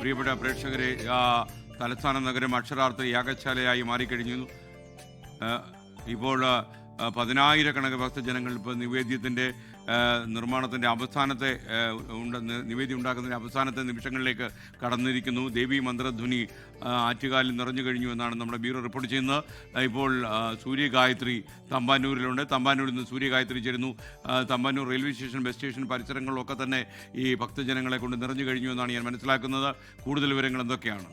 പ്രിയപ്പെട്ട പ്രേക്ഷകരെ, തലസ്ഥാന നഗരം അക്ഷരാർത്ഥ യാഗശാലയായി മാറിക്കഴിഞ്ഞു. ഇപ്പോൾ 10,000-കണക്കിന് ഭക്തജനങ്ങൾ ഇപ്പോൾ നിവേദ്യത്തിൻ്റെ നിർമ്മാണത്തിൻ്റെ അവസാനത്തെ നിവേദ്യം ഉണ്ടാക്കുന്നതിൻ്റെ അവസാനത്തെ നിമിഷങ്ങളിലേക്ക് കടന്നിരിക്കുന്നു. ദേവീ മന്ത്രധ്വനി ആറ്റുകാലിൽ നിറഞ്ഞു കഴിഞ്ഞു എന്നാണ് നമ്മുടെ ബ്യൂറോ റിപ്പോർട്ട് ചെയ്യുന്നത്. ഇപ്പോൾ സൂര്യഗായത്രി തമ്പാനൂരിലുണ്ട്. തമ്പാനൂരിൽ നിന്ന് സൂര്യഗായത്രി ചേരുന്നു. Thampanoor railway station, bus station പരിസരങ്ങളിലൊക്കെ തന്നെ ഈ ഭക്തജനങ്ങളെ കൊണ്ട് നിറഞ്ഞു കഴിഞ്ഞു എന്നാണ് ഞാൻ മനസ്സിലാക്കുന്നത്. കൂടുതൽ വിവരങ്ങൾ എന്തൊക്കെയാണ്?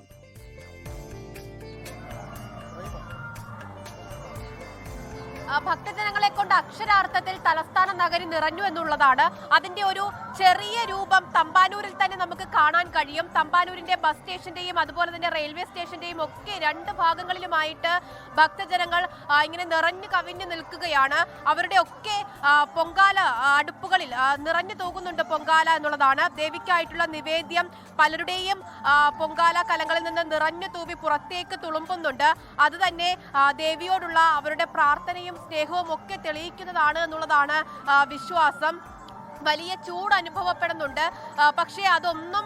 ഭക്തജനങ്ങളെ കൊണ്ട് അക്ഷരാർത്ഥത്തിൽ തലസ്ഥാന നഗരി നിറഞ്ഞു എന്നുള്ളതാണ്. അതിന്റെ ഒരു ചെറിയ രൂപം തമ്പാനൂരിൽ തന്നെ നമുക്ക് കാണാൻ കഴിയും. തമ്പാനൂരിന്റെ ബസ് സ്റ്റേഷന്റെയും അതുപോലെ തന്നെ റെയിൽവേ സ്റ്റേഷന്റെയും ഒക്കെ രണ്ട് ഭാഗങ്ങളിലുമായിട്ട് ഭക്തജനങ്ങൾ ഇങ്ങനെ നിറഞ്ഞു കവിഞ്ഞു നിൽക്കുകയാണ്. അവരുടെ ഒക്കെ പൊങ്കാല അടുപ്പുകളിൽ നിറഞ്ഞു തൂകുന്നുണ്ട് പൊങ്കാല എന്നുള്ളതാണ്. ദേവിക്കായിട്ടുള്ള നിവേദ്യം പലരുടെയും പൊങ്കാല കലങ്ങളിൽ നിന്ന് നിറഞ്ഞു തൂവി പുറത്തേക്ക് തുളുമ്പുന്നുണ്ട്. അത് തന്നെ ദേവിയോടുള്ള അവരുടെ പ്രാർത്ഥനയും സ്നേഹവും ഒക്കെ തെളിയിക്കുന്നതാണ് എന്നുള്ളതാണ് വിശ്വാസം. വലിയ ചൂട് അനുഭവപ്പെടുന്നുണ്ട്. പക്ഷേ അതൊന്നും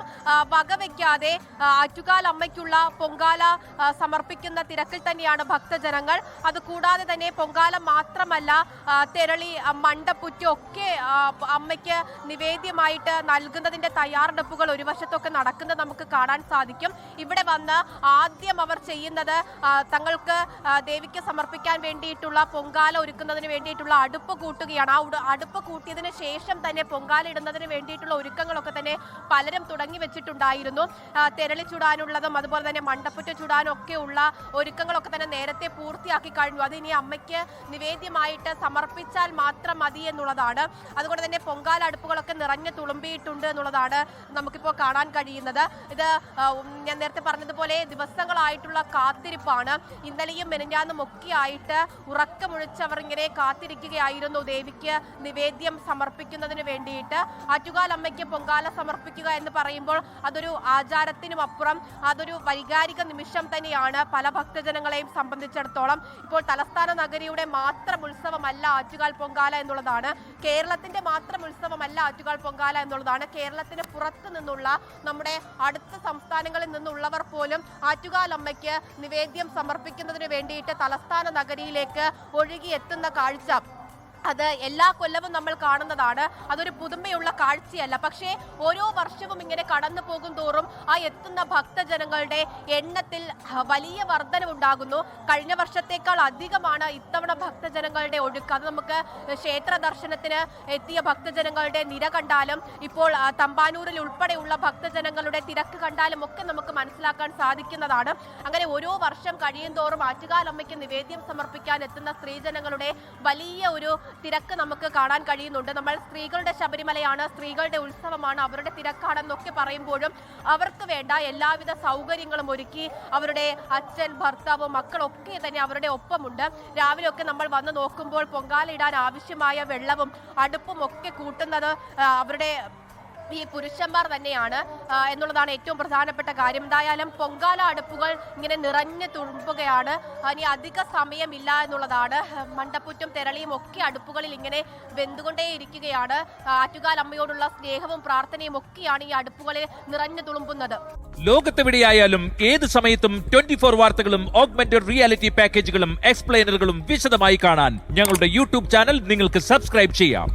വകവയ്ക്കാതെ ആറ്റുകാൽ അമ്മയ്ക്കുള്ള പൊങ്കാല സമർപ്പിക്കുന്ന തിരക്കിൽ തന്നെയാണ് ഭക്തജനങ്ങൾ. അതുകൂടാതെ തന്നെ പൊങ്കാല മാത്രമല്ല, തെരളി, മണ്ടപ്പുറ്റ് ഒക്കെ അമ്മയ്ക്ക് നിവേദ്യമായിട്ട് നൽകുന്നതിൻ്റെ തയ്യാറെടുപ്പുകൾ ഒരു വശത്തൊക്കെ നടക്കുന്നത് നമുക്ക് കാണാൻ സാധിക്കും. ഇവിടെ വന്ന് ആദ്യം അവർ ചെയ്യുന്നത് തങ്ങൾക്ക് ദേവിക്ക് സമർപ്പിക്കാൻ വേണ്ടിയിട്ടുള്ള പൊങ്കാല ഒരുക്കുന്നതിന് വേണ്ടിയിട്ടുള്ള അടുപ്പ് കൂട്ടുകയാണ്. ആ അടുപ്പ് കൂട്ടിയതിന് ശേഷം തന്നെ പൊങ്കാല ഇടുന്നതിന് വേണ്ടിയിട്ടുള്ള ഒരുക്കങ്ങളൊക്കെ തന്നെ പലരും തുടങ്ങി വെച്ചിട്ടുണ്ടായിരുന്നു. തെരളി ചുടാനുള്ളതും അതുപോലെ തന്നെ മണ്ടപ്പുറ്റ ചുടാനും ഒക്കെ ഉള്ള ഒരുക്കങ്ങളൊക്കെ തന്നെ നേരത്തെ പൂർത്തിയാക്കി കഴിഞ്ഞു. അത് ഇനി അമ്മയ്ക്ക് നിവേദ്യമായിട്ട് സമർപ്പിച്ചാൽ മാത്രം മതി എന്നുള്ളതാണ്. അതുകൊണ്ട് തന്നെ പൊങ്കാല അടുപ്പുകളൊക്കെ നിറഞ്ഞു തുളുമ്പിയിട്ടുണ്ട് എന്നുള്ളതാണ് നമുക്കിപ്പോൾ കാണാൻ കഴിയുന്നത്. ഇത് ഞാൻ നേരത്തെ പറഞ്ഞതുപോലെ ദിവസങ്ങളായിട്ടുള്ള കാത്തിരിപ്പാണ്. ഇന്നലെയും മെനഞ്ഞാന്നും ഒക്കെ ആയിട്ട് ഉറക്കമൊഴിച്ചവർ ഇങ്ങനെ കാത്തിരിക്കുകയായിരുന്നു ദേവിക്ക് നിവേദ്യം സമർപ്പിക്കുന്നതിന് വേണ്ടിയിട്ട്. ആറ്റുകാൽ അമ്മയ്ക്ക് പൊങ്കാല സമർപ്പിക്കുക എന്ന് പറയുമ്പോൾ അതൊരു ആചാരത്തിനും അപ്പുറം അതൊരു വൈകാരിക നിമിഷം തന്നെയാണ് പല ഭക്തജനങ്ങളെയും സംബന്ധിച്ചിടത്തോളം. ഇപ്പോൾ തലസ്ഥാന നഗരിയുടെ മാത്രം ഉത്സവമല്ല ആറ്റുകാൽ പൊങ്കാല എന്നുള്ളതാണ്. കേരളത്തിന്റെ മാത്രം ഉത്സവമല്ല ആറ്റുകാൽ പൊങ്കാല എന്നുള്ളതാണ്. കേരളത്തിന് പുറത്തു നിന്നുള്ള നമ്മുടെ അടുത്ത സംസ്ഥാനങ്ങളിൽ നിന്നുള്ളവർ പോലും ആറ്റുകാൽ അമ്മയ്ക്ക് നിവേദ്യം സമർപ്പിക്കുന്നതിന് വേണ്ടിയിട്ട് തലസ്ഥാന നഗരിയിലേക്ക് ഒഴുകിയെത്തുന്ന കാഴ്ച അത് എല്ലാ കൊല്ലവും നമ്മൾ കാണുന്നതാണ്. അതൊരു പുതുമയുള്ള കാഴ്ചയല്ല. പക്ഷേ ഓരോ വർഷവും ഇങ്ങനെ കടന്നു പോകും തോറും ആ എത്തുന്ന ഭക്തജനങ്ങളുടെ എണ്ണത്തിൽ വലിയ വർധനവുണ്ടാകുന്നു. കഴിഞ്ഞ വർഷത്തേക്കാൾ അധികമാണ് ഇത്തവണ ഭക്തജനങ്ങളുടെ ഒഴുക്ക്. അത് നമുക്ക് ക്ഷേത്ര ദർശനത്തിന് എത്തിയ ഭക്തജനങ്ങളുടെ നിര കണ്ടാലും ഇപ്പോൾ തമ്പാനൂരിൽ ഉൾപ്പെടെയുള്ള ഭക്തജനങ്ങളുടെ തിരക്ക് കണ്ടാലും ഒക്കെ നമുക്ക് മനസ്സിലാക്കാൻ സാധിക്കുന്നതാണ്. അങ്ങനെ ഓരോ വർഷം കഴിയും തോറും ആറ്റുകാൽ അമ്മയ്ക്ക് നിവേദ്യം സമർപ്പിക്കാൻ എത്തുന്ന സ്ത്രീജനങ്ങളുടെ വലിയ ഒരു തിരക്ക് നമുക്ക് കാണാൻ കഴിയുന്നുണ്ട്. നമ്മൾ സ്ത്രീകളുടെ ശബരിമലയാണ്, സ്ത്രീകളുടെ ഉത്സവമാണ്, അവരുടെ തിരക്കാണെന്നൊക്കെ പറയുമ്പോഴും അവർക്ക് വേണ്ട എല്ലാവിധ സൗകര്യങ്ങളും ഒരുക്കി അവരുടെ അച്ഛൻ, ഭർത്താവ്, മക്കളൊക്കെ തന്നെ അവരുടെ ഒപ്പമുണ്ട്. രാവിലെ ഒക്കെ നമ്മൾ വന്ന് നോക്കുമ്പോൾ പൊങ്കാല ഇടാൻ ആവശ്യമായ വെള്ളവും അടുപ്പും ഒക്കെ കൂട്ടുന്നത് അവരുടെ ഈ പുരുഷന്മാർ തന്നെയാണ് എന്നുള്ളതാണ് ഏറ്റവും പ്രധാനപ്പെട്ട കാര്യം. എന്തായാലും പൊങ്കാല അടുപ്പുകൾ ഇങ്ങനെ നിറഞ്ഞു തുളുമ്പുകയാണ്. ഇനി അധിക സമയമില്ല എന്നുള്ളതാണ്. മണ്ടപ്പുറ്റും തെരളിയും ഒക്കെ അടുപ്പുകളിൽ ഇങ്ങനെ വെന്തുകൊണ്ടേയിരിക്കുകയാണ്. ആറ്റുകാൽ അമ്മയോടുള്ള സ്നേഹവും പ്രാർത്ഥനയും ഒക്കെയാണ് ഈ അടുപ്പുകളിൽ നിറഞ്ഞു തുളുമ്പുന്നത്. ലോകത്തെവിടെയായാലും ഏത് സമയത്തും 24 വാർത്തകളും ഓഗ്മെന്റഡ് റിയാലിറ്റി പാക്കേജുകളും എക്സ്പ്ലെയിനറുകളും വിശദമായി കാണാൻ ഞങ്ങളുടെ യൂട്യൂബ് ചാനൽ നിങ്ങൾക്ക് സബ്സ്ക്രൈബ് ചെയ്യാം.